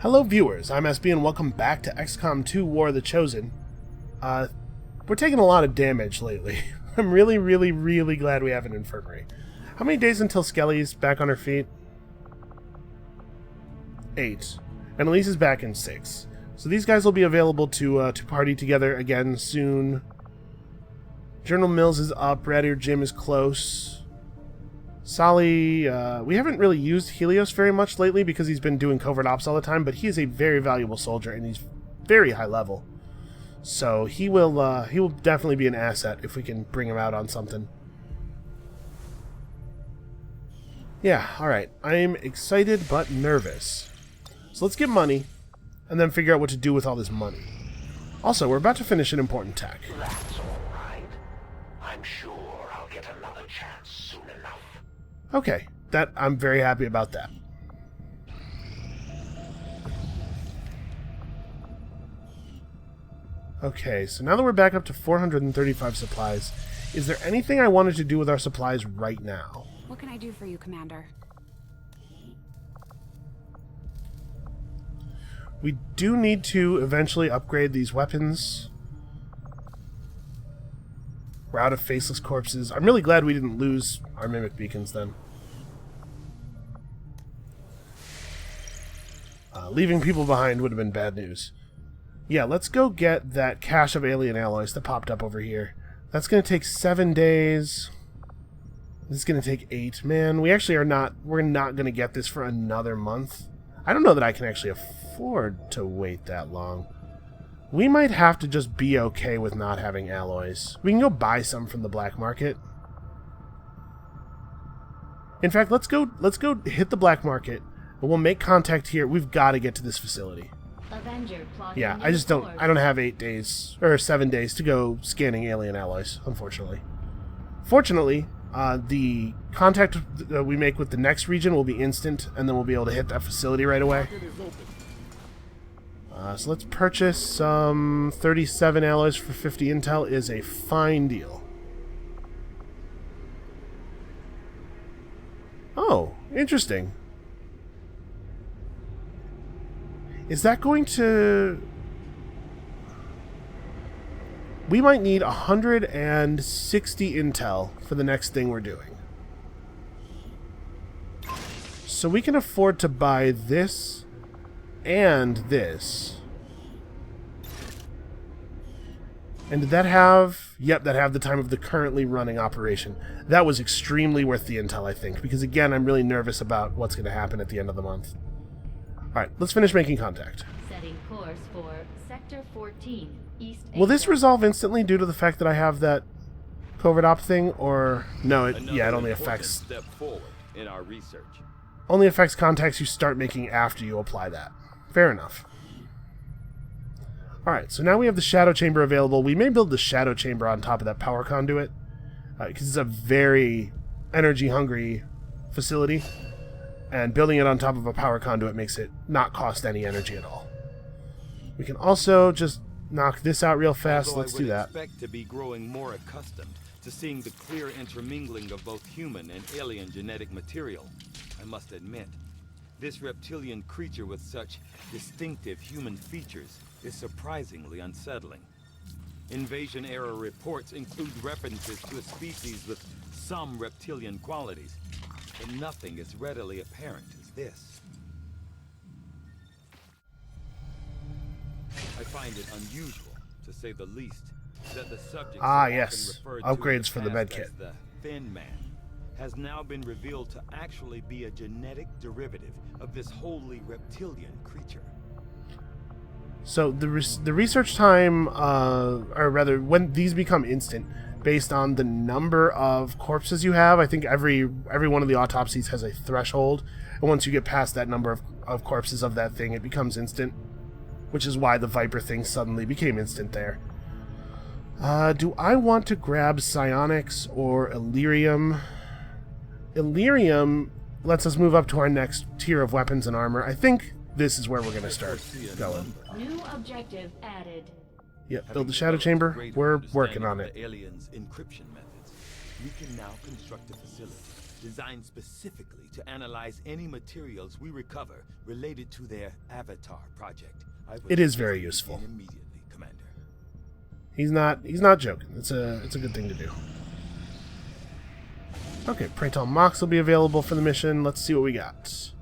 Hello viewers, I'm SB and welcome back to XCOM 2 War of the Chosen. We're taking a lot of damage lately. I'm really glad we have an infirmary. How many days until Skelly's back on her feet? 8. And Elise is back in 6. So these guys will be available to party together again soon. Journal Mills is up, Bradford Jim is close. Solly, we haven't really used Helios very much lately because he's been doing covert ops all the time, but he is a very valuable soldier and he's very high level. So he will definitely be an asset if we can bring him out on something. Yeah, alright. I'm excited but nervous. So let's get money and then figure out what to do with all this money. Also, we're about to finish an important tech. That's all right. I'm sure I'll get another chance soon enough. Okay, I'm very happy about that. Okay, so now that we're back up to 435 supplies, is there anything I wanted to do with our supplies right now? What can I do for you, Commander? We do need to eventually upgrade these weapons. We're out of faceless corpses. I'm really glad we didn't lose our mimic beacons then. Leaving people behind would have been bad news. Yeah, let's go get that cache of alien alloys that popped up over here. That's going to take 7 days. This is going to take 8. Man, we're not going to get this for another month. I don't know that I can actually afford to wait that long. We might have to just be okay with not having alloys. We can go buy some from the black market. In fact, let's go hit the black market, and we'll make contact here. We've got to get to this facility. Yeah, I don't have 8 days, or 7 days to go scanning alien alloys, unfortunately. Fortunately, the contact that we make with the next region will be instant, and then we'll be able to hit that facility right away. So let's purchase some 37 alloys for 50 intel is a fine deal. Oh, interesting. Is that going to... We might need 160 intel for the next thing we're doing. So we can afford to buy this and this. And did that have... Yep, that have the time of the currently running operation. That was extremely worth the intel, I think, because again, I'm really nervous about what's going to happen at the end of the month. Alright, let's finish making contact. Setting course for Sector 14, East. Will this resolve instantly due to the fact that I have that covert op thing, or... No, it only affects... Step forward in our research. Only affects contacts you start making after you apply that. Fair enough. Alright, so now we have the shadow chamber available. We may build the shadow chamber on top of that power conduit, because it's a very energy-hungry facility, and building it on top of a power conduit makes it not cost any energy at all. We can also just knock this out real fast. Let's do that. I expect to be growing more accustomed to seeing the clear intermingling of both human and alien genetic material. I must admit, this reptilian creature with such distinctive human features is surprisingly unsettling. Invasion-era reports include references to a species with some reptilian qualities, but nothing as readily apparent as this. I find it unusual, to say the least, that the subject yes, upgrades for the medkit. The Thin Man has now been revealed to actually be a genetic derivative of this wholly reptilian creature. So the research time, or rather, when these become instant, based on the number of corpses you have. I think every one of the autopsies has a threshold, and once you get past that number of corpses of that thing, it becomes instant, which is why the Viper thing suddenly became instant there. Do I want to grab psionics or Illyrium? Illyrium lets us move up to our next tier of weapons and armor. I think this is where we're going to start going. New objective added. Yep, build the shadow chamber. We're working on it. The aliens' encryption methods, we can now construct a facility designed specifically to analyze any materials we recover related to their Avatar project. It is very useful. Immediately, Commander. He's not joking. It's a good thing to do. Okay, Praetor Mox will be available for the mission. Let's see what we got.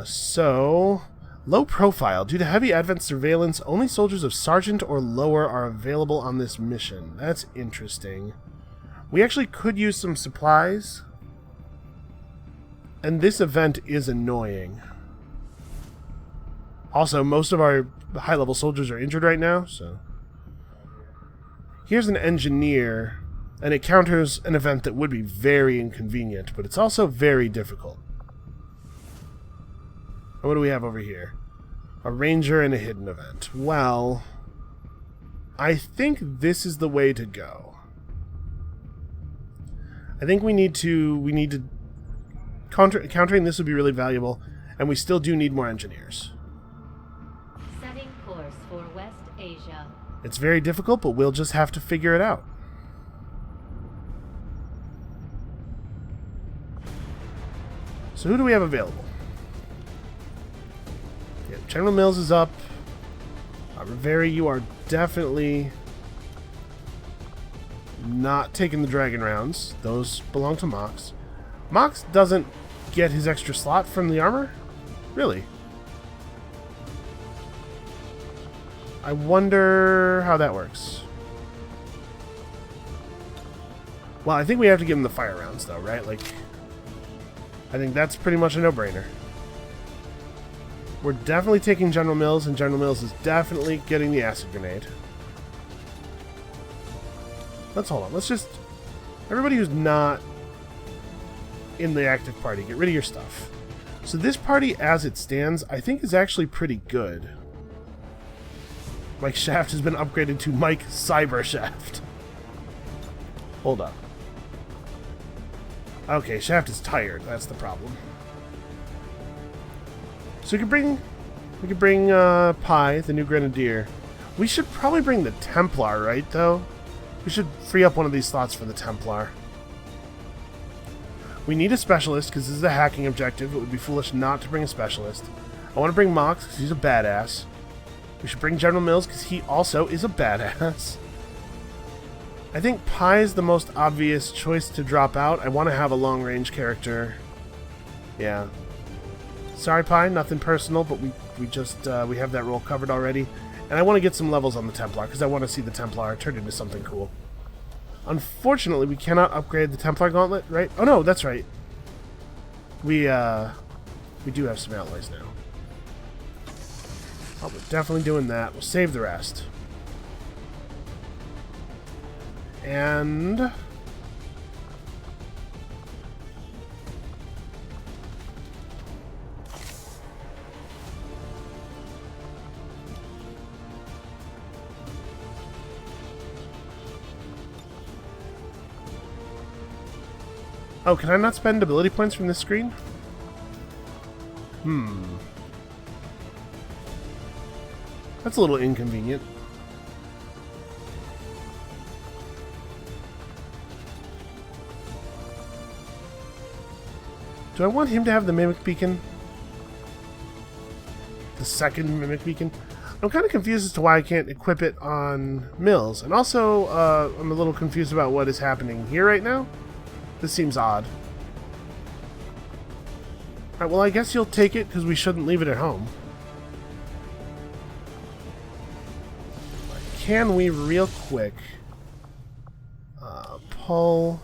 So, low profile. Due to heavy advent surveillance, only soldiers of Sergeant or lower are available on this mission. That's interesting. We actually could use some supplies. And this event is annoying. Also, most of our high-level soldiers are injured right now, so... Here's an engineer, and it counters an event that would be very inconvenient, but it's also very difficult. And what do we have over here? A ranger and a hidden event. Well, I think this is the way to go. I think we need to countering this would be really valuable, and we still do need more engineers. Setting course for West Asia. It's very difficult, but we'll just have to figure it out. So who do we have available? Yeah, General Mills is up. Riveri, you are definitely not taking the dragon rounds. Those belong to Mox. Mox doesn't get his extra slot from the armor? Really? I wonder how that works. Well, I think we have to give him the fire rounds, though, right? Like, I think that's pretty much a no-brainer. We're definitely taking General Mills, and General Mills is definitely getting the acid grenade. Let's hold on. Let's just... Everybody who's not in the active party, get rid of your stuff. So this party, as it stands, I think is actually pretty good. Mike Shaft has been upgraded to Mike Cyber Shaft. Hold up. Okay, Shaft is tired. That's the problem. So we could bring Pi, the new Grenadier. We should probably bring the Templar, right, though? We should free up one of these slots for the Templar. We need a specialist, because this is a hacking objective. It would be foolish not to bring a specialist. I want to bring Mox, because he's a badass. We should bring General Mills, because he also is a badass. I think Pi is the most obvious choice to drop out. I want to have a long-range character. Yeah. Sorry, Pi, nothing personal, but we have that role covered already. And I want to get some levels on the Templar, because I want to see the Templar turn into something cool. Unfortunately, we cannot upgrade the Templar Gauntlet, right? Oh no, that's right. We do have some alloys now. Oh, we're definitely doing that. We'll save the rest. And... Oh, can I not spend ability points from this screen? That's a little inconvenient. Do I want him to have the Mimic Beacon? The second Mimic Beacon? I'm kind of confused as to why I can't equip it on Mills. And also, I'm a little confused about what is happening here right now. This seems odd. Alright, well I guess you'll take it because we shouldn't leave it at home. Can we real quick pull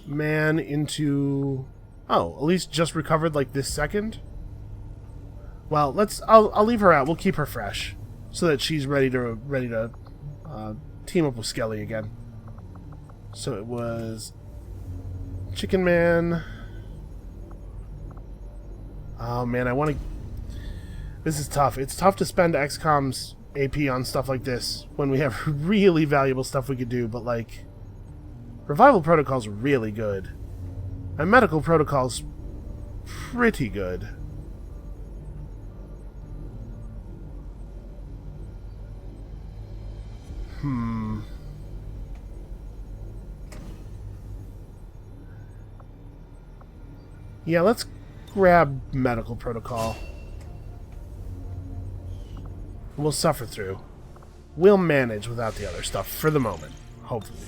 man into... Oh, at least just recovered like this second? Well, I'll leave her out. We'll keep her fresh so that she's ready to team up with Skelly again. So it was Chicken Man. Oh man, I want to... This is tough. It's tough to spend XCOM's AP on stuff like this when we have really valuable stuff we could do, but like... Revival Protocol's really good. And Medical Protocol's pretty good. Yeah, let's grab medical protocol. We'll suffer through. We'll manage without the other stuff for the moment, hopefully.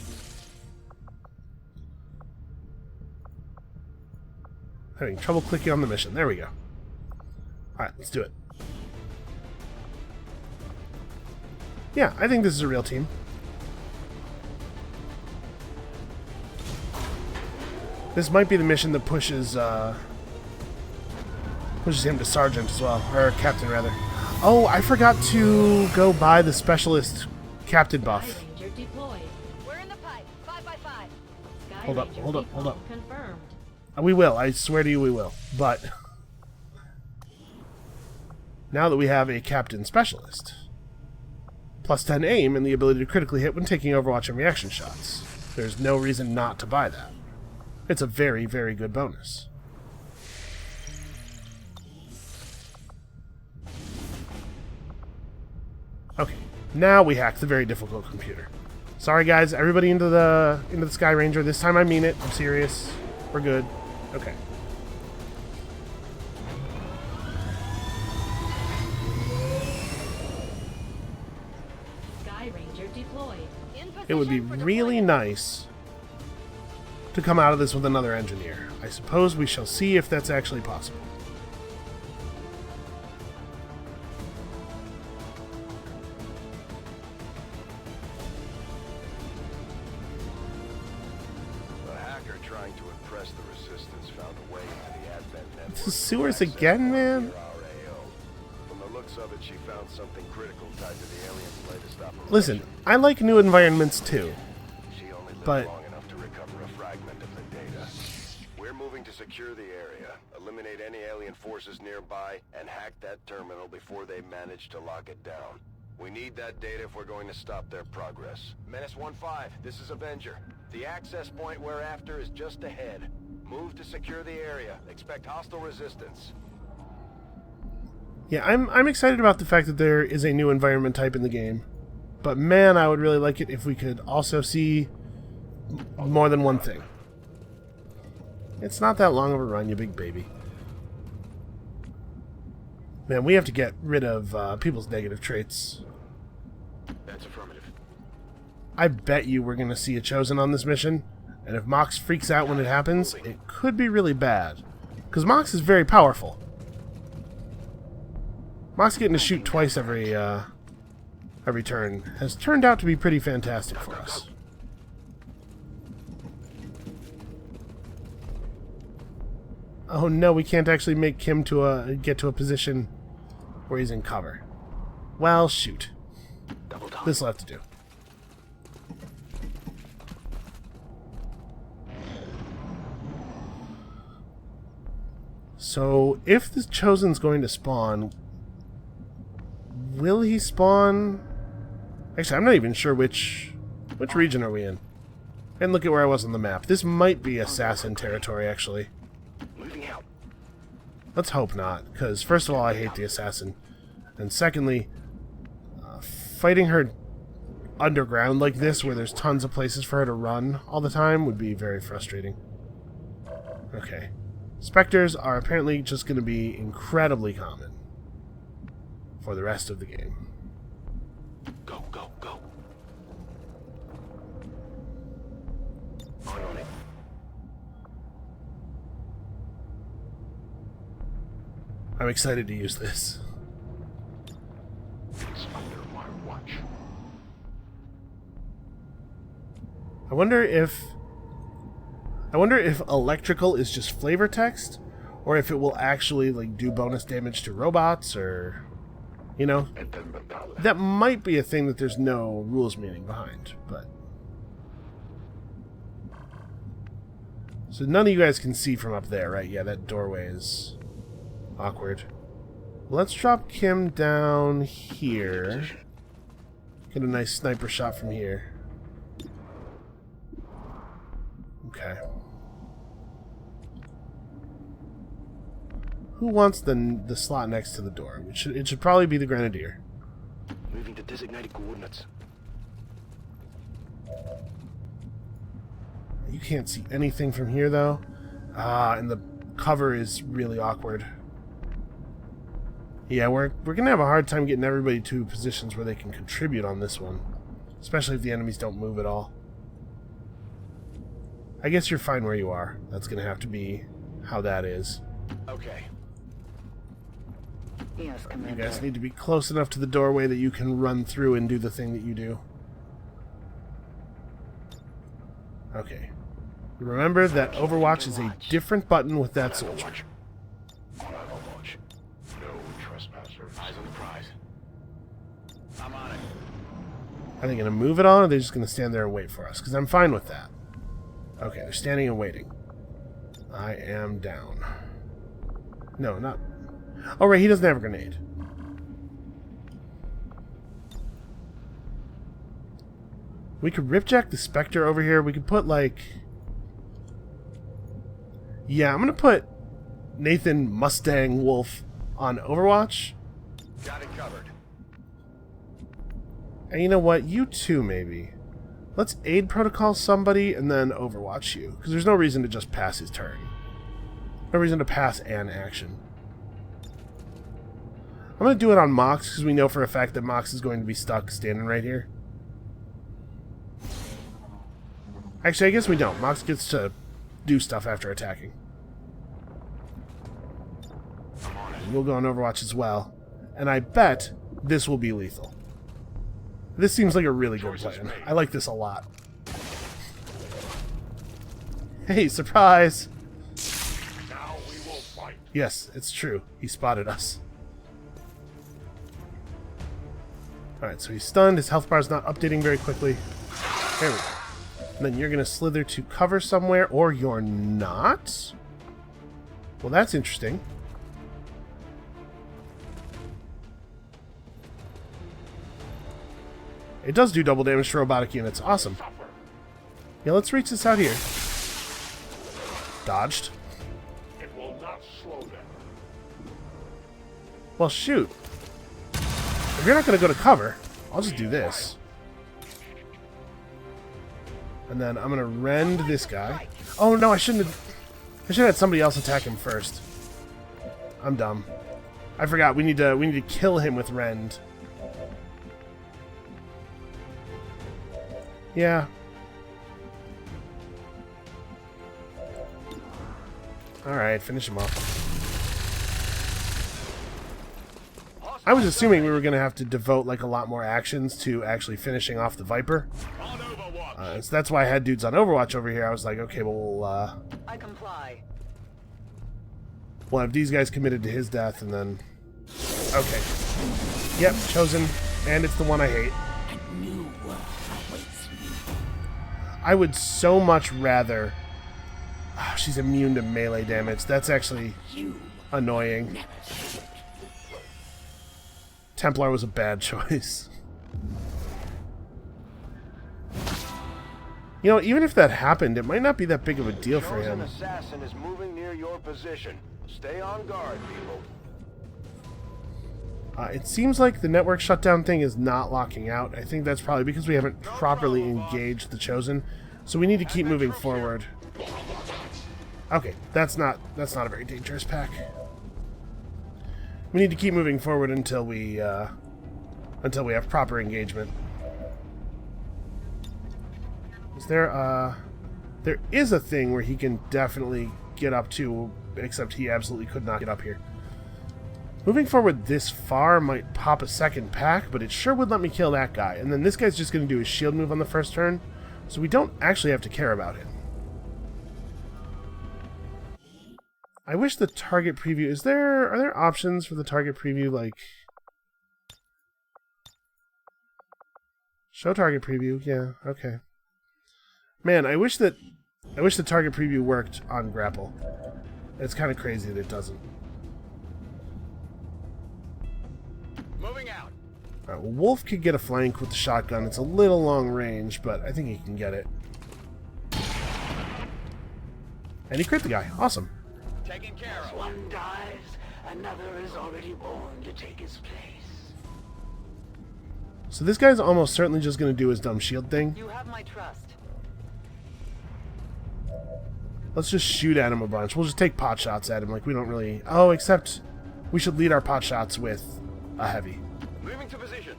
Having trouble clicking on the mission. There we go. Alright, let's do it. Yeah, I think this is a real team. This might be the mission that pushes him to Sergeant as well. Or Captain, rather. Oh, I forgot to go buy the Specialist Captain buff. Sky Ranger deployed. We're in the pipe. 5x5. Sky Hold up, Ranger hold up, recall hold up. confirmed. We will. I swear to you we will. But now that we have a Captain Specialist, plus 10 aim and the ability to critically hit when taking Overwatch and reaction shots, there's no reason not to buy that. It's a very, very good bonus. Okay, now we hacked the very difficult computer. Sorry guys, everybody into the Sky Ranger. This time I mean it. I'm serious. We're good. Okay. Sky Ranger deployed. In It would be position for really deployment. nice to come out of this with another engineer. I suppose we shall see if that's actually possible. A hacker trying to impress the resistance found a way into the Advent network. The sewers again, man? From the looks of it, she found something critical tied to the aliens' latest operation. Listen, I like new environments too. She only lived but- long enough to recover a fragment of the data. We're moving to secure the area, eliminate any alien forces nearby, and hack that terminal before they manage to lock it down. We need that data if we're going to stop their progress. Menace 1-5, this is Avenger. The access point we're after is just ahead. Move to secure the area. Expect hostile resistance. Yeah, I'm excited about the fact that there is a new environment type in the game. But man, I would really like it if we could also see more than one thing. It's not that long of a run, you big baby. Man, we have to get rid of people's negative traits. That's affirmative. I bet you we're going to see a Chosen on this mission. And if Mox freaks out when it happens, it could be really bad. Because Mox is very powerful. Mox getting to shoot twice every turn has turned out to be pretty fantastic for us. Oh no, we can't actually make Kim get to a position where he's in cover. Well, shoot. This'll have to do. So, if the Chosen's going to spawn, will he spawn? Actually, I'm not even sure which region are we in. And look at where I was on the map. This might be assassin territory, actually. Moving out. Let's hope not, because first of all, I hate the assassin. And secondly, fighting her underground like this, where there's tons of places for her to run all the time, would be very frustrating. Okay. Spectres are apparently just going to be incredibly common for the rest of the game. Go, go, go. On it. I'm excited to use this. It's under my watch. I wonder if electrical is just flavor text, or if it will actually like do bonus damage to robots, or that might be a thing that there's no rules meaning behind. But so none of you guys can see from up there, right? Yeah, that doorway is awkward. Let's drop Kim down here. Get a nice sniper shot from here. Okay. Who wants the slot next to the door? It should probably be the Grenadier. Moving to designated coordinates. You can't see anything from here, though. Ah, and cover is really awkward. Yeah, we're gonna have a hard time getting everybody to positions where they can contribute on this one. Especially if the enemies don't move at all. I guess you're fine where you are. That's gonna have to be how that is. Okay. Yes, You Commander. guys need to be close enough to the doorway that you can run through and do the thing that you do. Okay. Remember that Overwatch is a different button with that soldier. Overwatch. No trespassers. Eyes on the prize. I'm on it. Are they going to move at all, or are they just going to stand there and wait for us? Because I'm fine with that. Okay, they're standing and waiting. I am down. No, not... Oh, right, he doesn't have a grenade. We could ripjack the Spectre over here. We could put, like... Yeah, I'm going to put Nathan Mustang Wolf on Overwatch. Got it covered. And you know what? You too, maybe. Let's aid protocol somebody and then Overwatch you. Because there's no reason to just pass his turn. No reason to pass an action. I'm going to do it on Mox because we know for a fact that Mox is going to be stuck standing right here. Actually, I guess we don't. Mox gets to do stuff after attacking. We'll go on Overwatch as well. And I bet this will be lethal. This seems like a really good plan. I like this a lot. Hey, surprise! Now we will fight. Yes, it's true. He spotted us. Alright, so he's stunned. His health bar is not updating very quickly. There we go. And then you're going to slither to cover somewhere, or you're not? Well, that's interesting. It does do double damage to robotic units. Awesome. Yeah, let's reach this out here. Dodged. It will not slow them. Well, shoot. If you're not going to go to cover, I'll just do this. And then I'm going to rend this guy. Oh, no, I shouldn't have... I should have had somebody else attack him first. I'm dumb. I forgot. We need to kill him with rend. Yeah. Alright, finish him off. I was assuming we were going to have to devote like a lot more actions to actually finishing off the Viper. So that's why I had dudes on Overwatch over here. I was like, okay, well, I comply. we'll have these guys committed to his death, and then... Okay. Yep, chosen. And it's the one I hate. I would so much rather... Oh, she's immune to melee damage. That's actually annoying. Templar was a bad choice. You know, even if that happened, it might not be that big of a deal for him. Chosen assassin is moving near your position. Stay on guard, people. It seems like the network shutdown thing is not locking out. I think that's probably because we haven't properly engaged the Chosen. So we need to keep moving forward. Okay, that's not a very dangerous pack. We need to keep moving forward until we have proper engagement. Is there there is a thing where he can definitely get up to, except he absolutely could not get up here. Moving forward this far might pop a second pack, but it sure would let me kill that guy. And then this guy's just going to do his shield move on the first turn, so we don't actually have to care about him. I wish the target preview... Are there options for the target preview, like... Show target preview, yeah, okay. Man, I wish the target preview worked on grapple. It's kind of crazy that it doesn't. Moving out. Alright, well, Wolf could get a flank with the shotgun. It's a little long range, but I think he can get it. And he crit the guy. Awesome. Taken care of. One dies, another is already born to take his place. So this guy's almost certainly just going to do his dumb shield thing. You have my trust. Let's just shoot at him a bunch. We'll just take pot shots at him. Like, we don't really... Oh, except we should lead our pot shots with a heavy. Moving to position.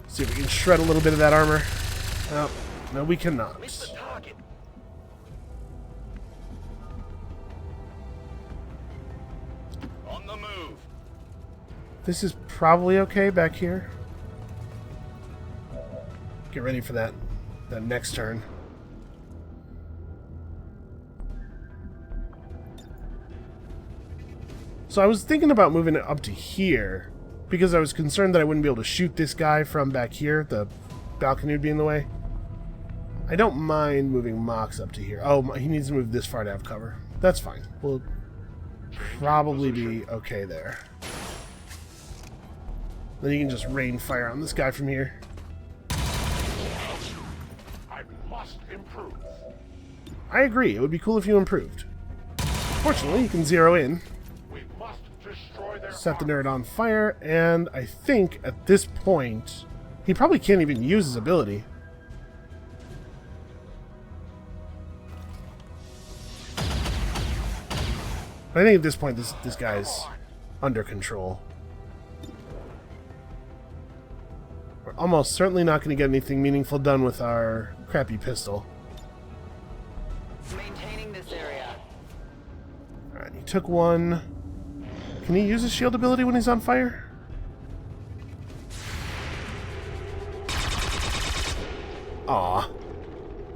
See if we can shred a little bit of that armor. Oh, no, we cannot. Miss the target. On the move. This is probably okay back here. Get ready for that next turn. So I was thinking about moving it up to here because I was concerned that I wouldn't be able to shoot this guy from back here. The balcony would be in the way. I don't mind moving Mox up to here. Oh, he needs to move this far to have cover. That's fine. We'll probably be okay there. Then you can just rain fire on this guy from here. I must improve. I agree. It would be cool if you improved. Fortunately, you can zero in, We must destroy their set the nerd on fire, and I think at this point, he probably can't even use his ability. I think at this point, this guy's under control. We're almost certainly not going to get anything meaningful done with our crappy pistol. Maintaining this area. Alright, he took one. Can he use his shield ability when he's on fire? Aw.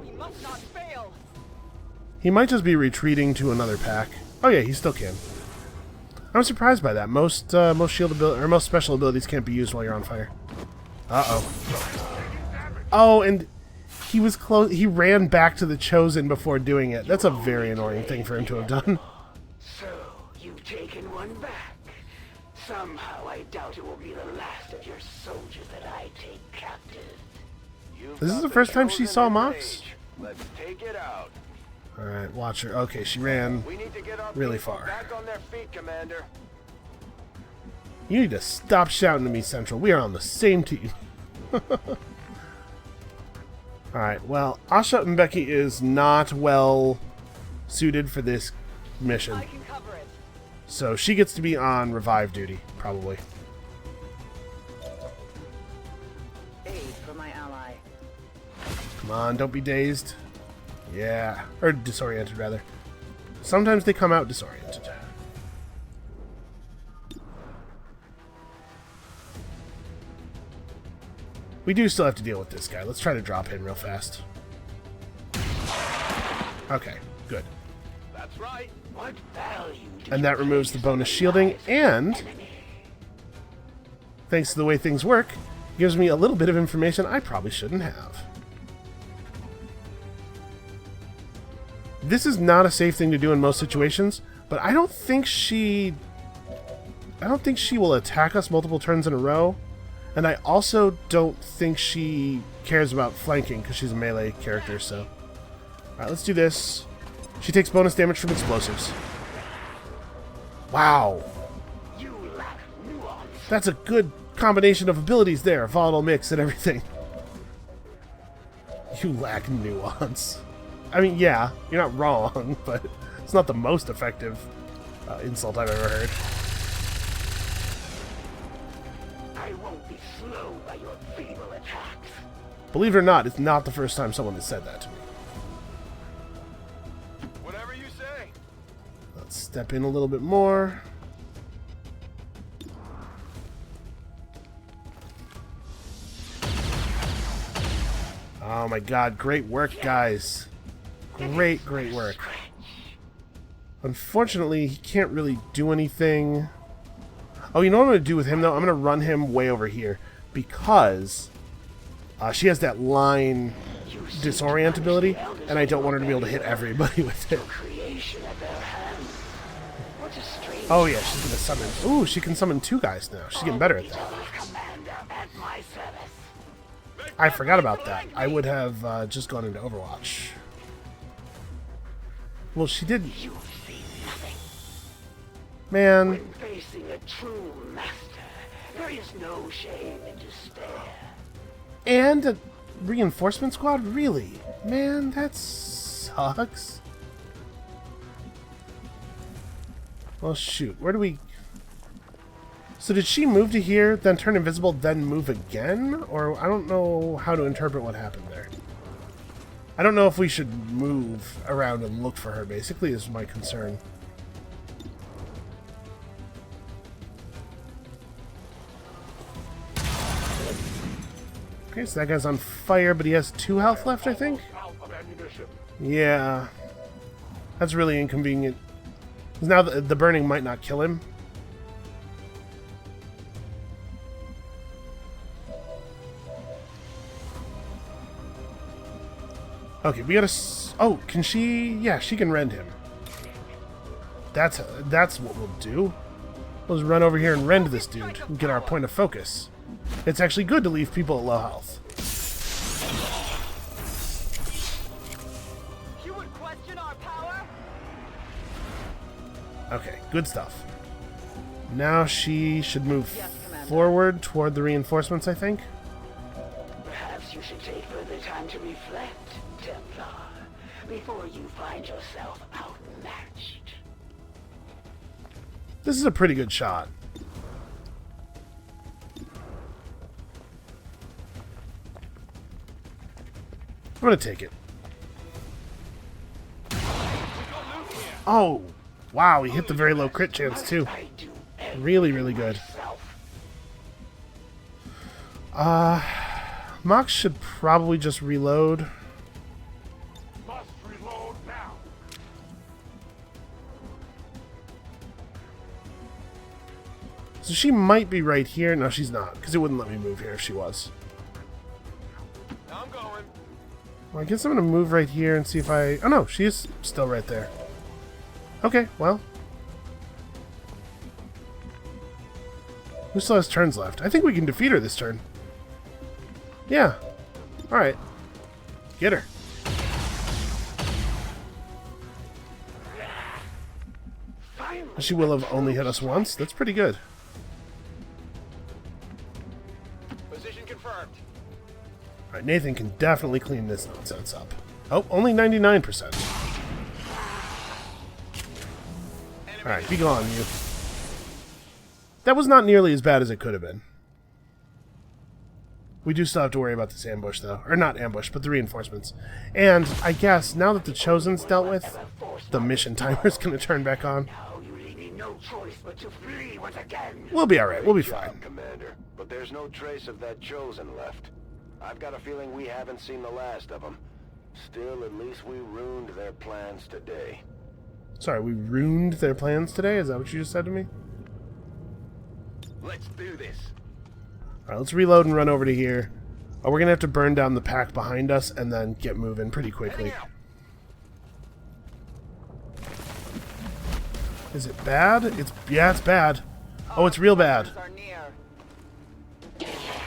We must not fail. He might just be retreating to another pack. Oh yeah, he still can. I'm surprised by that. Most shield ability or most special abilities can't be used while you're on fire. Uh-oh. Oh, and he was close. He ran back to the Chosen before doing it. That's a very annoying thing for him to have done. So, you've taken one back. Somehow I doubt it will be the last of your soldiers that I take captive. This is the first time she saw Mox? Let's take it out. Alright, watch her. Okay, she ran We need to get our really people far. back on their feet, Commander. You need to stop shouting to me, Central. We are on the same team. Alright, well, Asha Mbeki is not well suited for this mission. I can cover it. So she gets to be on revive duty, probably. Aid for my ally. Come on, don't be dazed. Yeah. Or disoriented, rather. Sometimes they come out disoriented. We do still have to deal with this guy. Let's try to drop him real fast. Okay, good. That's right. What value do And you that removes the place bonus on shielding, lives of and the enemy? thanks to the way things work, gives me a little bit of information I probably shouldn't have. This is not a safe thing to do in most situations, but I don't think she will attack us multiple turns in a row, and I also don't think she cares about flanking because she's a melee character, so. Alright, let's do this. She takes bonus damage from explosives. Wow. You lack nuance. That's a good combination of abilities there. Volatile mix and everything. You lack nuance. I mean, yeah, you're not wrong, but it's not the most effective insult I've ever heard. I won't be slowed by your feeble attacks. Believe it or not, it's not the first time someone has said that to me. Whatever you say. Let's step in a little bit more. Oh my god, great work, guys. Great work. Unfortunately, he can't really do anything. Oh, you know what I'm going to do with him, though? I'm going to run him way over here. Because she has that line disorient ability, and I don't want her to be able to hit everybody with it. Creation at their hands. What a strange Oh yeah, she's going to summon. Ooh, she can summon two guys now. She's getting better at that. commander at my service. I forgot about that. I would have just gone into Overwatch. Well, she didn't. You see nothing. Man, When facing a true master, there is no shame in despair. and reinforcement squad? Really? Man, that sucks. Well, shoot. Where do we... So did she move to here, then turn invisible, then move again? Or I don't know how to interpret what happened there. I don't know if we should move around and look for her, basically, is my concern. Okay, so that guy's on fire, but he has 2 health left, I think? Yeah. That's really inconvenient. 'Cause now the burning might not kill him. Okay, we gotta... Oh, can she... Yeah, she can rend him. That's what we'll do. We'll just run over here and rend this dude and get our point of focus. It's actually good to leave people at low health. You would question our power? Okay, good stuff. Now she should move Yes, Commander. forward toward the reinforcements, I think. Perhaps you should take further time to reflect, Templar, before you find yourself outmatched. This is a pretty good shot. I'm gonna take it. Oh, wow, he hit the very low crit chance too. I do Really, really good. myself. Mox should probably just reload. Must reload now. So she might be right here. No, she's not, because it wouldn't let me move here if she was. I'm going. Well, I guess I'm going to move right here and see if I... Oh, no, she is still right there. Okay, well. Who still has turns left? I think we can defeat her this turn. Yeah. Alright. Get her. She will have only hit us once. That's pretty good. Position confirmed. Alright, Nathan can definitely clean this nonsense up. Oh, only 99%. Alright, be gone, you. That was not nearly as bad as it could have been. We do still have to worry about this ambush, though. Or not ambush, but the reinforcements. And I guess, now that the Chosen's dealt with, the mission timer's going to turn back on. Now you leave me no choice but to flee once again. We'll be alright, we'll be fine. Commander, but there's no trace of that Chosen left. I've got a feeling we haven't seen the last of them. Still, at least we ruined their plans today. Sorry, we ruined their plans today? Is that what you just said to me? Let's do this. Alright, let's reload and run over to here. Oh, we're going to have to burn down the pack behind us and then get moving pretty quickly. Is it bad? Yeah, it's bad. Oh, it's real bad. Are near.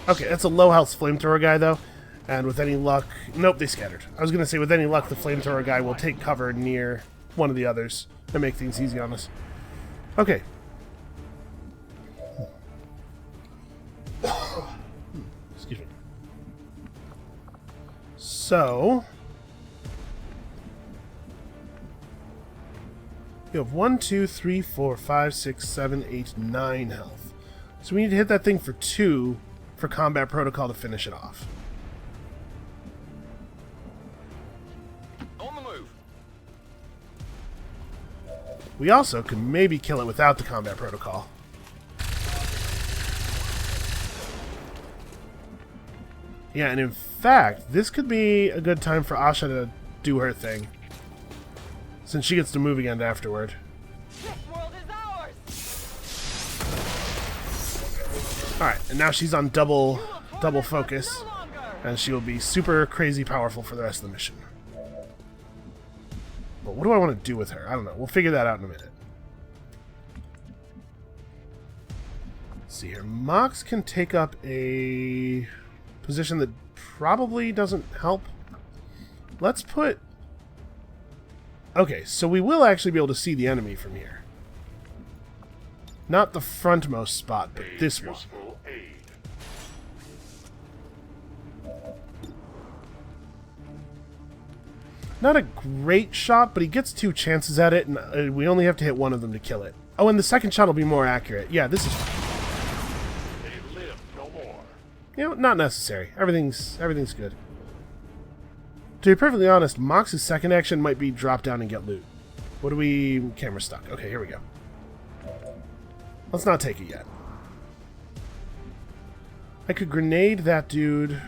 Okay, that's a low health flamethrower guy, though. And with any luck... Nope, they scattered. I was going to say, with any luck, the flamethrower guy will take cover near one of the others and make things easy on us. Okay. Excuse me. So... You have 1, 2, 3, 4, 5, 6, 7, 8, 9 health. So we need to hit that thing for 2 for combat protocol to finish it off. On the move. We also could maybe kill it without the combat protocol. Yeah, and in fact, this could be a good time for Asha to do her thing, since she gets to move again afterward. This world is ours. Alright, and now she's on double No focus, longer. and she will be super crazy powerful for the rest of the mission. But what do I want to do with her? I don't know. We'll figure that out in a minute. Let's see here. Mox can take up a position that probably doesn't help. Let's put... Okay, so we will actually be able to see the enemy from here. Not the frontmost spot, but this one. Not a great shot, but he gets 2 chances at it, and we only have to hit one of them to kill it. Oh, and the second shot will be more accurate. Yeah, this is fine. They live no more. You know, not necessary. Everything's good. To be perfectly honest, Mox's second action might be drop down and get loot. What do we... Camera stuck. Okay, here we go. Let's not take it yet. I could grenade that dude.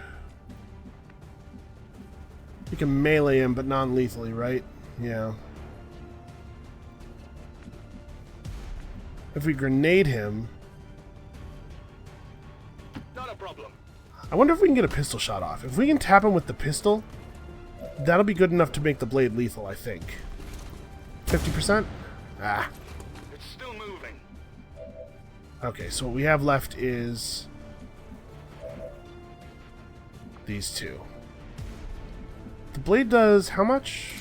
You can melee him, but non-lethally, right? Yeah. If we grenade him... Not a problem. I wonder if we can get a pistol shot off. If we can tap him with the pistol, that'll be good enough to make the blade lethal, I think. 50%? Ah. It's still moving. Okay, so what we have left is... these two. The blade does how much?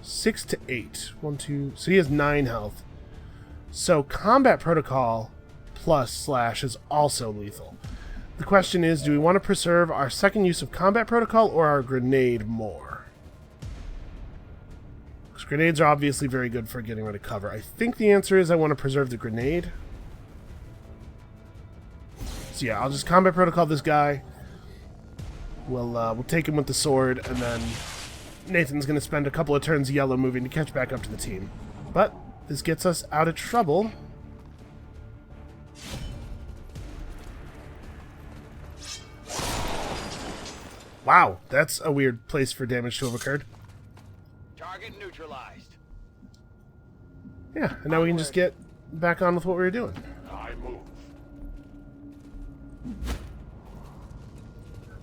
6 to 8. 1, 2... So he has 9 health. So combat protocol plus slash is also lethal. The question is, do we want to preserve our second use of combat protocol or our grenade more? Because grenades are obviously very good for getting rid of cover. I think the answer is I want to preserve the grenade. So yeah, I'll just combat protocol this guy. We'll take him with the sword, and then Nathan's going to spend a couple of turns yellow moving to catch back up to the team. But this gets us out of trouble. Wow, that's a weird place for damage to have occurred. Target neutralized. Yeah, and now we can just get back on with what we were doing. I move.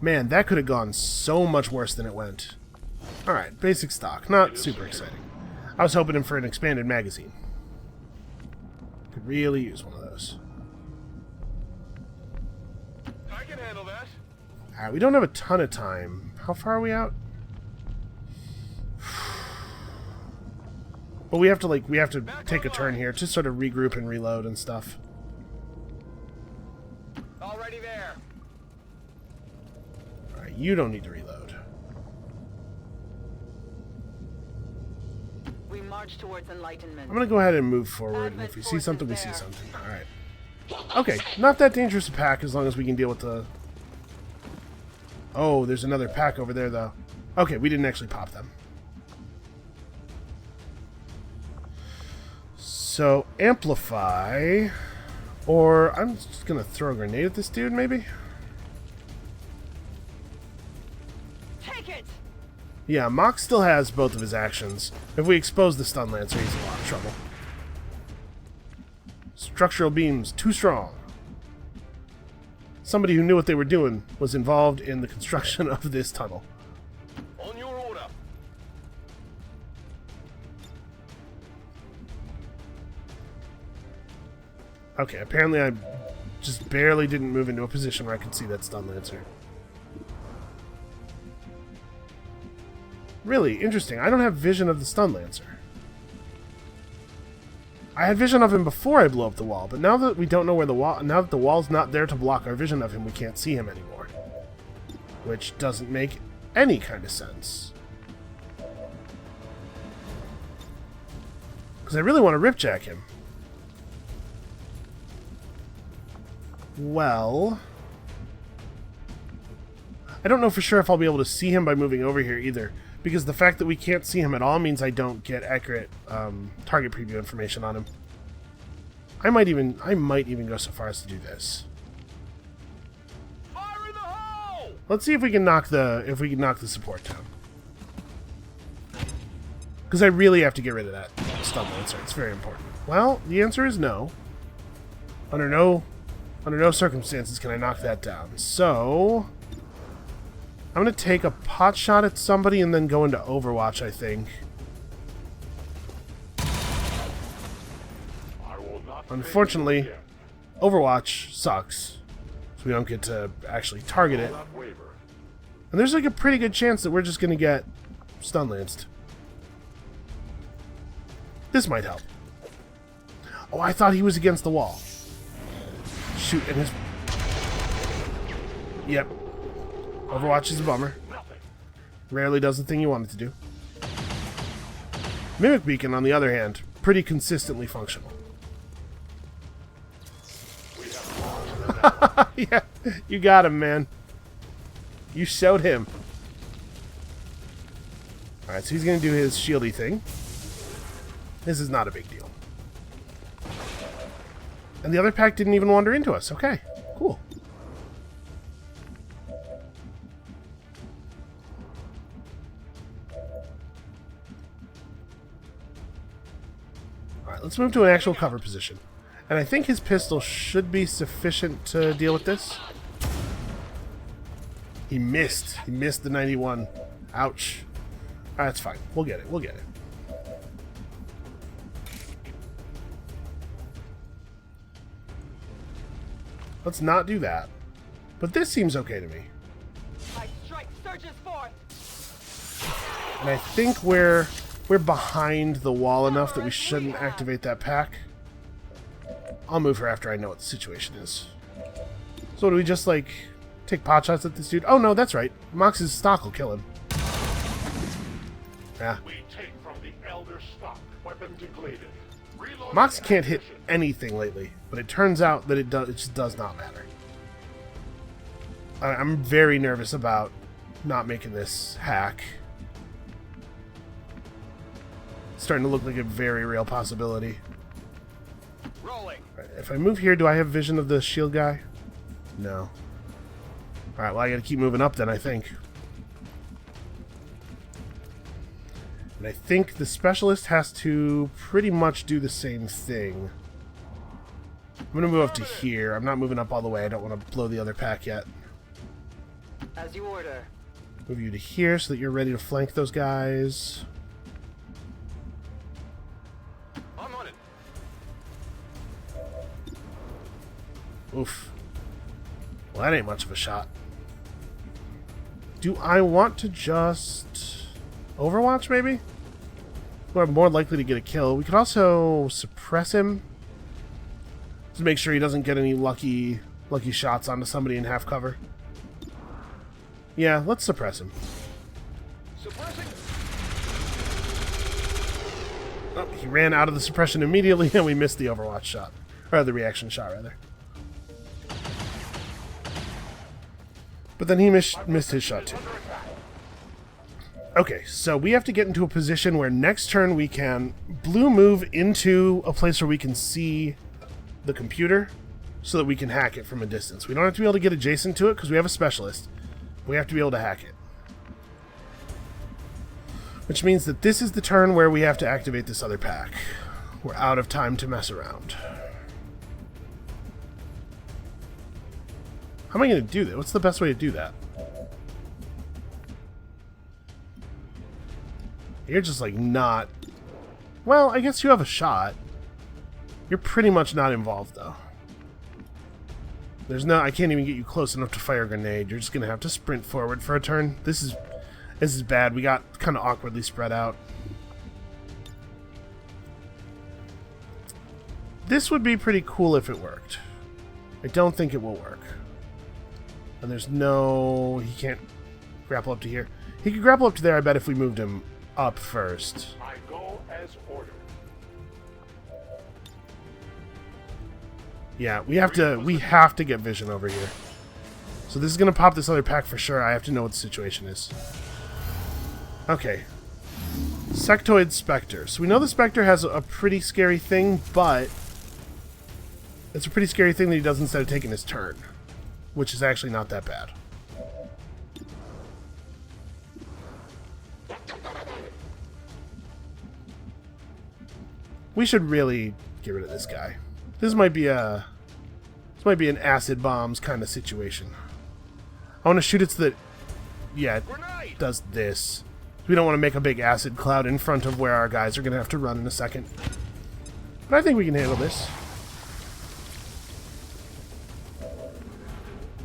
Man, that could have gone so much worse than it went. Alright, basic stock. Not super exciting. I was hoping for an expanded magazine. Could really use one of those. I can handle that. Alright, we don't have a ton of time. How far are we out? Well, we have to take a turn here to sort of regroup and reload and stuff. Already there. Alright, you don't need to reload. We march towards enlightenment. I'm gonna go ahead and move forward, and if we see something, we see something. Alright. Okay, not that dangerous a pack as long as we can deal with the... Oh, there's another pack over there, though. Okay, we didn't actually pop them. So, amplify... Or, I'm just gonna throw a grenade at this dude, maybe? Take it! Yeah, Mox still has both of his actions. If we expose the Stun Lancer, he's in a lot of trouble. Structural beams, too strong. Somebody who knew what they were doing was involved in the construction of this tunnel. On your order. Okay, apparently I just barely didn't move into a position where I could see that Stun Lancer. Really interesting. I don't have vision of the Stun Lancer. I had vision of him before I blew up the wall, but now that we don't know where the wall... Now that the wall's not there to block our vision of him, we can't see him anymore. Which doesn't make any kind of sense. Because I really want to ripjack him. Well... I don't know for sure if I'll be able to see him by moving over here either. Because the fact that we can't see him at all means I don't get accurate target preview information on him. I might even go so far as to do this. Fire in the hole! Let's see if we can knock the support down. Because I really have to get rid of that Stun Lancer. It's very important. Well, the answer is no. Under no circumstances can I knock that down. So I'm going to take a pot shot at somebody and then go into Overwatch, I think. Unfortunately, Overwatch sucks, so we don't get to actually target it. And there's like a pretty good chance that we're just going to get stun lanced. This might help. Oh, I thought he was against the wall. Shoot, and his... Yep. Overwatch is a bummer. Rarely does the thing you want it to do. Mimic Beacon, on the other hand, pretty consistently functional. Yeah, you got him, man. You showed him. Alright, so he's going to do his shieldy thing. This is not a big deal. And the other pack didn't even wander into us. Okay, cool. Alright, let's move to an actual cover position. And I think his pistol should be sufficient to deal with this. He missed. He missed the 91. Ouch. Alright, that's fine. We'll get it. We'll get it. Let's not do that. But this seems okay to me. My strike surges forth. And I think we're behind the wall enough that we shouldn't activate that pack. I'll move her after I know what the situation is. So do we just, like, take pot shots at this dude? Oh, no, that's right. Mox's stock will kill him. Yeah. We take from the Elder stock, weapon depleted. Reload Mox can't hit anything lately, but it turns out that it just does not matter. I'm very nervous about not making this hack. It's starting to look like a very real possibility. Rolling. Right, if I move here, do I have vision of the shield guy? No. Alright, well I gotta keep moving up then, I think. And I think the specialist has to pretty much do the same thing. I'm gonna move up to here. I'm not moving up all the way. I don't want to blow the other pack yet. As you order. Move you to here so that you're ready to flank those guys. I'm on it. Oof. Well, that ain't much of a shot. Do I want to just Overwatch, maybe? We're more likely to get a kill. We could also suppress him to make sure he doesn't get any lucky shots onto somebody in half cover. Yeah, let's suppress him. Suppressing. Oh, he ran out of the suppression immediately, and we missed the Overwatch shot. Or the reaction shot, rather. But then he missed his shot, too. Okay, so we have to get into a position where next turn we can blue move into a place where we can see the computer so that we can hack it from a distance. We don't have to be able to get adjacent to it because we have a specialist. We have to be able to hack it. Which means that this is the turn where we have to activate this other pack. We're out of time to mess around. How am I going to do that? What's the best way to do that? You're just like not... Well, I guess you have a shot. You're pretty much not involved though. There's no... I can't even get you close enough to fire a grenade. You're just going to have to sprint forward for a turn. This is bad. We got kind of awkwardly spread out. This would be pretty cool if it worked. I don't think it will work. And there's no... He can't grapple up to here. He could grapple up to there, I bet, if we moved him up first. I go as ordered. Yeah, we have to get vision over here. So this is gonna pop this other pack for sure. I have to know what the situation is. Okay. Sectoid Spectre. So we know the Spectre has a pretty scary thing, but it's a pretty scary thing that he does instead of taking his turn, which is actually not that bad. We should really get rid of this guy. This might be an acid bombs kind of situation. I want to shoot it so that, yeah, it does this. We don't want to make a big acid cloud in front of where our guys are going to have to run in a second. But I think we can handle this.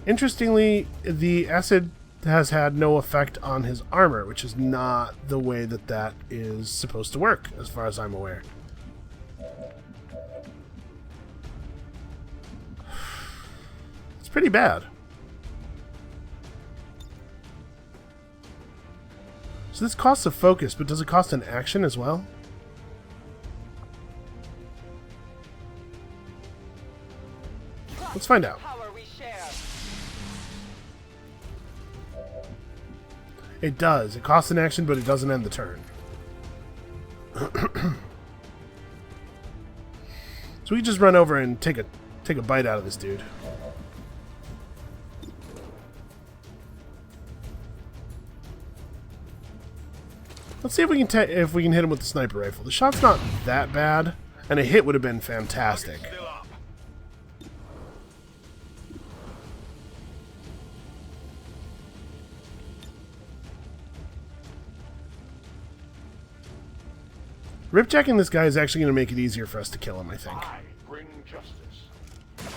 Interestingly, the acid has had no effect on his armor, which is not the way that that is supposed to work, as far as I'm aware. It's pretty bad. So this costs a focus, but does it cost an action as well? Let's find out. Power we share. It does. It costs an action, but it doesn't end the turn. So we can just run over and take a bite out of this dude. Let's see if we can hit him with the sniper rifle. The shot's not that bad, and a hit would have been fantastic. Ripjacking this guy is actually going to make it easier for us to kill him, I think. I bring justice.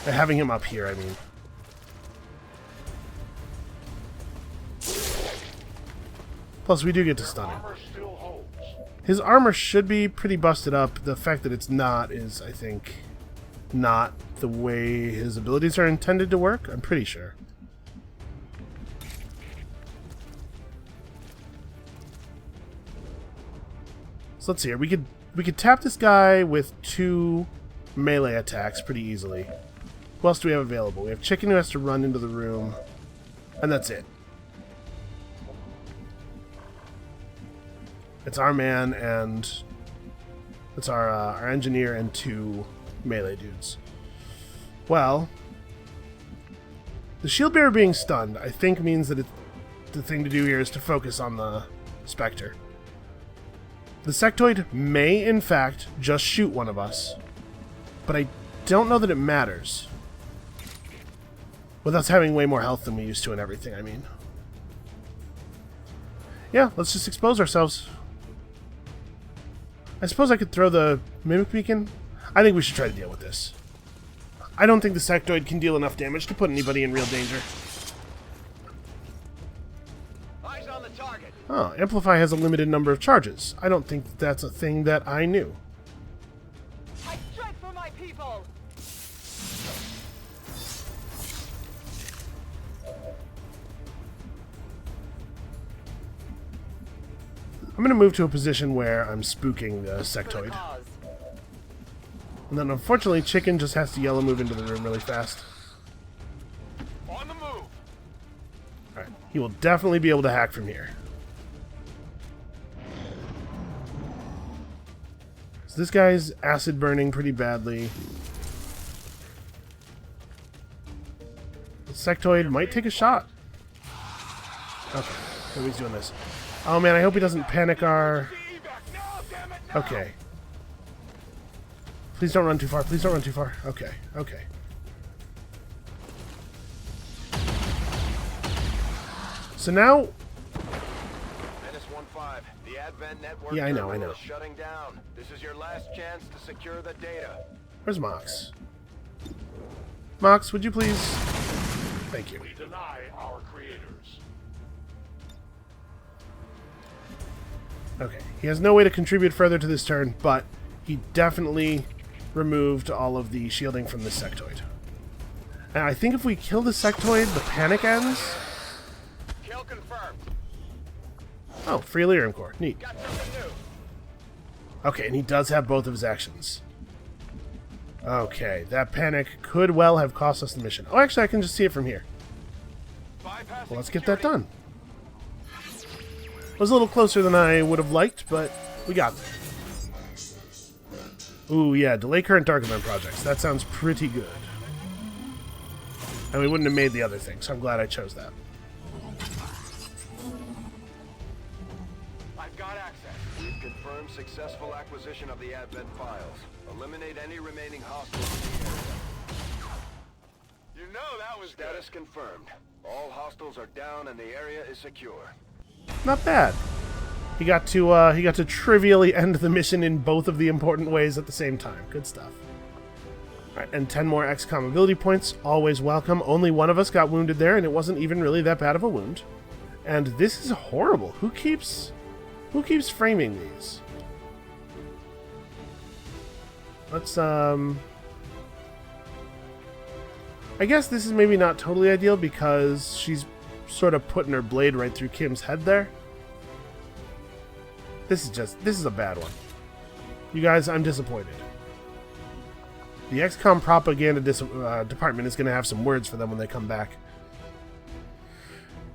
Having him up here, I mean. Plus, we do get to stun him. Armor still holds. His armor should be pretty busted up. The fact that it's not is, I think, not the way his abilities are intended to work. I'm pretty sure. So let's see here. We could tap this guy with 2 melee attacks pretty easily. Who else do we have available? We have Chicken, who has to run into the room, and that's it. It's our man, and it's our engineer and 2 melee dudes. Well, the shield bearer being stunned, I think, means that the thing to do here is to focus on the Spectre. The sectoid may, in fact, just shoot one of us, but I don't know that it matters. With us having way more health than we used to and everything, I mean. Yeah, let's just expose ourselves. I suppose I could throw the Mimic Beacon. I think we should try to deal with this. I don't think the sectoid can deal enough damage to put anybody in real danger. Eyes on the target. Oh, Amplify has a limited number of charges. I don't think that's a thing that I knew. I strike for my people. I'm going to move to a position where I'm spooking the For the sectoid. cause. And then unfortunately Chicken just has to yellow move into the room really fast. On the move. Alright, he will definitely be able to hack from here. So this guy's acid burning pretty badly. The sectoid might take a shot. Okay, nobody's doing this. Oh man, I hope he doesn't panic our... Okay. Please don't run too far. Please don't run too far. Okay, okay. So now... -15. The Advent network Yeah, I know. is shutting down. This is your last chance to secure the data. Where's Mox? Mox, would you please... Thank you. We deny our creators. Okay, he has no way to contribute further to this turn, but he definitely removed all of the shielding from this sectoid. And I think if we kill the sectoid, the panic ends. Kill confirmed. Oh, free Lyrium Core. Neat. Got something new. Okay, and he does have both of his actions. Okay, that panic could well have cost us the mission. Oh, actually, I can just see it from here. Well, let's get that done. It was a little closer than I would have liked, but we got there. Ooh, yeah, delay current dark event projects. That sounds pretty good. And we wouldn't have made the other thing, so I'm glad I chose that. I've got access. We've confirmed successful acquisition of the Advent files. Eliminate any remaining hostiles in the area. You know that was status confirmed. All hostiles are down and the area is secure. Not bad. He got to trivially end the mission in both of the important ways at the same time. Good stuff. Alright, and 10 more XCOM ability points. Always welcome. Only one of us got wounded there, and it wasn't even really that bad of a wound. And this is horrible. Who keeps framing these? Let's, I guess this is maybe not totally ideal because she's sort of putting her blade right through Kim's head there. This is a bad one. You guys, I'm disappointed. The XCOM propaganda department is going to have some words for them when they come back.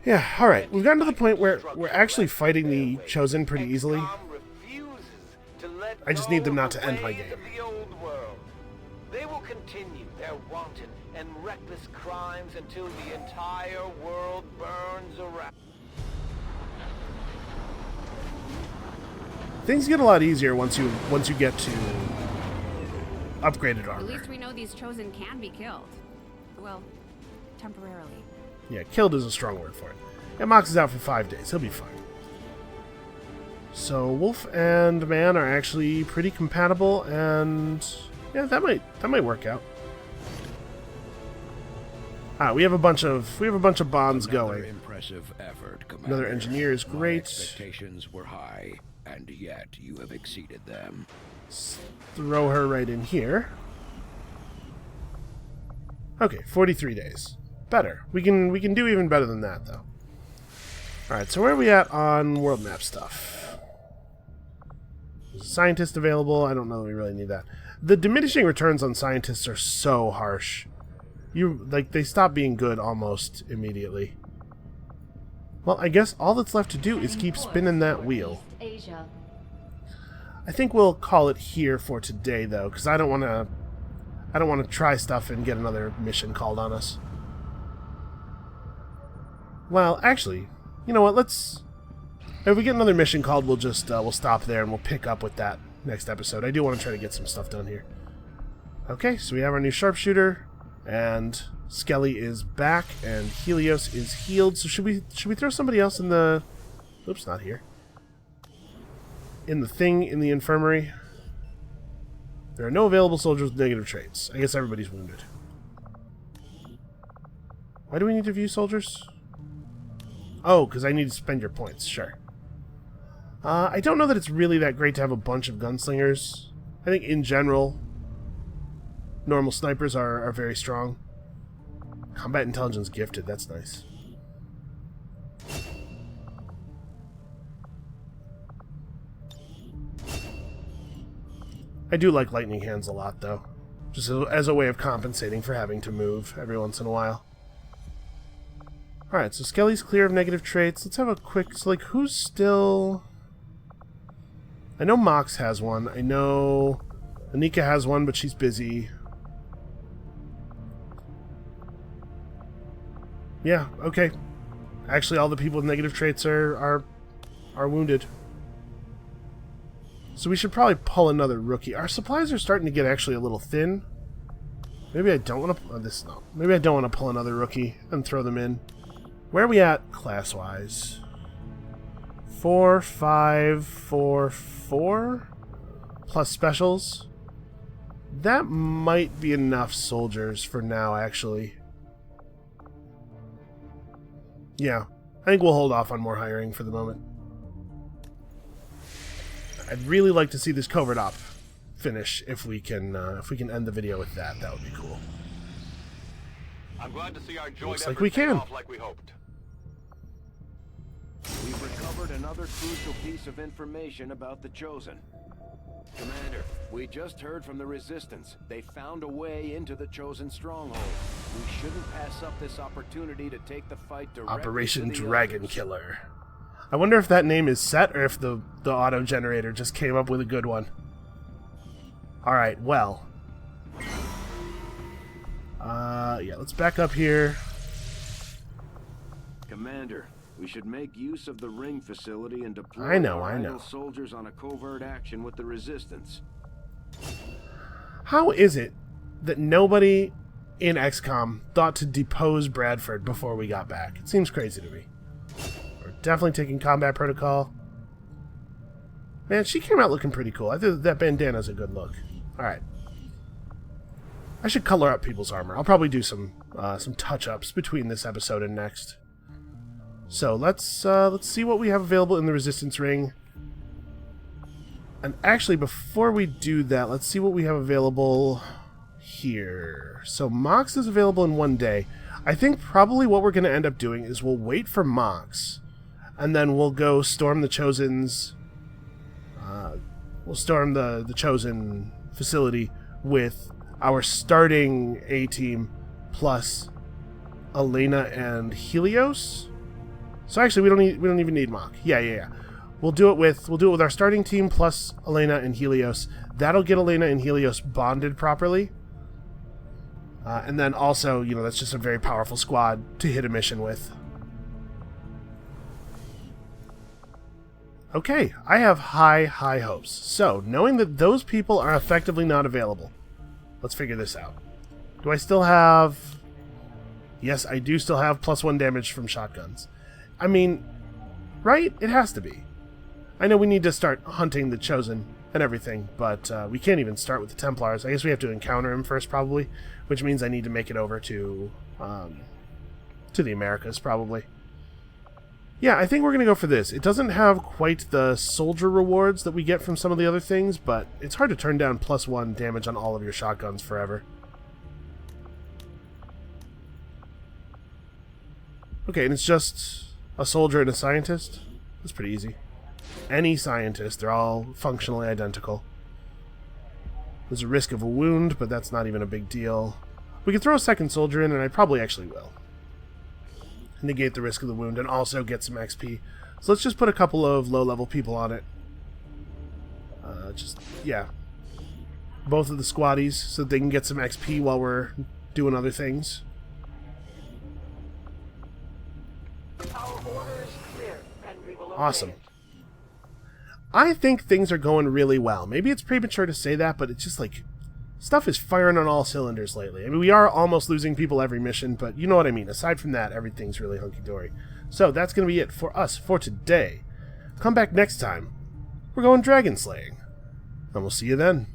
Yeah, alright. We've gotten to the point where we're actually fighting the Chosen pretty easily. I just need them not to end my game. They will continue their wanton and reckless crimes until the entire world burns around. Things get a lot easier once you get to upgraded armor. At least we know these Chosen can be killed. Well, temporarily. Yeah, killed is a strong word for it. Yeah, Mox is out for 5 days. He'll be fine. So Wolf and Man are actually pretty compatible, and yeah, that might work out. We have a bunch of bonds going. Impressive effort, Commander. Another engineer is great. My expectations were high, and yet you have exceeded them. Let's throw her right in here. Okay, 43 days. Better. We can do even better than that, though. Alright, so where are we at on world map stuff? There's a scientist available. I don't know that we really need that. The diminishing returns on scientists are so harsh. They stop being good almost immediately. Well, I guess all that's left to do is keep spinning that wheel. Asia. I think we'll call it here for today, though, because I don't want to try stuff and get another mission called on us. Well, actually, you know what? If we get another mission called, we'll just we'll stop there and we'll pick up with that next episode. I do want to try to get some stuff done here. Okay, so we have our new sharpshooter, and Skelly is back, and Helios is healed. So should we throw somebody else in the? Oops, not here. In the infirmary. There are no available soldiers with negative traits. I guess everybody's wounded. Why do we need to view soldiers? Oh, because I need to spend your points. Sure. I don't know that it's really that great to have a bunch of gunslingers. I think in general, normal snipers are very strong. Combat intelligence gifted. That's nice. I do like lightning hands a lot, though. Just as a way of compensating for having to move every once in a while. Alright, so Skelly's clear of negative traits. Let's have a quick... So, like, who's still... I know Mox has one. I know Anika has one, but she's busy. Yeah, okay. Actually, all the people with negative traits are wounded. So we should probably pull another rookie. Our supplies are starting to get actually a little thin. Maybe I don't want to... Maybe I don't want to pull another rookie and throw them in. Where are we at class-wise? 4, 5, 4, 4? Plus specials? That might be enough soldiers for now, actually. Yeah. I think we'll hold off on more hiring for the moment. I'd really like to see this covert op finish if we can end the video with that. That would be cool. I'm glad to see our joint Looks like we can. off like we hoped. We've recovered another crucial piece of information about the Chosen. Commander, we just heard from the Resistance. They found a way into the Chosen stronghold. We shouldn't pass up this opportunity to take the fight directly Operation to the Dragon others. Killer. I wonder if that name is set or if the auto-generator just came up with a good one. Alright, well. Yeah, let's back up here. Commander, we should make use of the ring facility and deploy I know. idle soldiers on a covert action with the Resistance. How is it that nobody in XCOM thought to depose Bradford before we got back? It seems crazy to me. We're definitely taking combat protocol. Man, she came out looking pretty cool. I think that bandana's a good look. Alright. I should color up people's armor. I'll probably do some touch-ups between this episode and next. So let's see what we have available in the Resistance Ring. And actually, before we do that, let's see what we have available here. So Mox is available in 1 day. I think probably what we're going to end up doing is we'll wait for Mox, and then we'll go storm the Chosen's... we'll storm the Chosen facility with our starting A-team plus Elena and Helios. So actually, we don't even need Mach. Yeah. We'll do it with our starting team plus Elena and Helios. That'll get Elena and Helios bonded properly. And then also, that's just a very powerful squad to hit a mission with. Okay, I have high hopes. So, knowing that those people are effectively not available, let's figure this out. Do I still have... Yes, I do still have +1 damage from shotguns. I mean, right? It has to be. I know we need to start hunting the Chosen and everything, but we can't even start with the Templars. I guess we have to encounter him first, probably, which means I need to make it over to the Americas, probably. Yeah, I think we're going to go for this. It doesn't have quite the soldier rewards that we get from some of the other things, but it's hard to turn down +1 damage on all of your shotguns forever. Okay, and it's just a soldier and a scientist? That's pretty easy. Any scientist, they're all functionally identical. There's a risk of a wound, but that's not even a big deal. We could throw a second soldier in, and I probably actually will. Negate the risk of the wound and also get some XP. So let's just put a couple of low-level people on it. Yeah. Both of the squaddies, so that they can get some XP while we're doing other things. Our order is clear, and we will obey Awesome. it. I think things are going really well. Maybe it's premature to say that, but it's just like... Stuff is firing on all cylinders lately. I mean, we are almost losing people every mission, but you know what I mean. Aside from that, everything's really hunky-dory. So that's going to be it for us for today. Come back next time. We're going dragon slaying. And we'll see you then.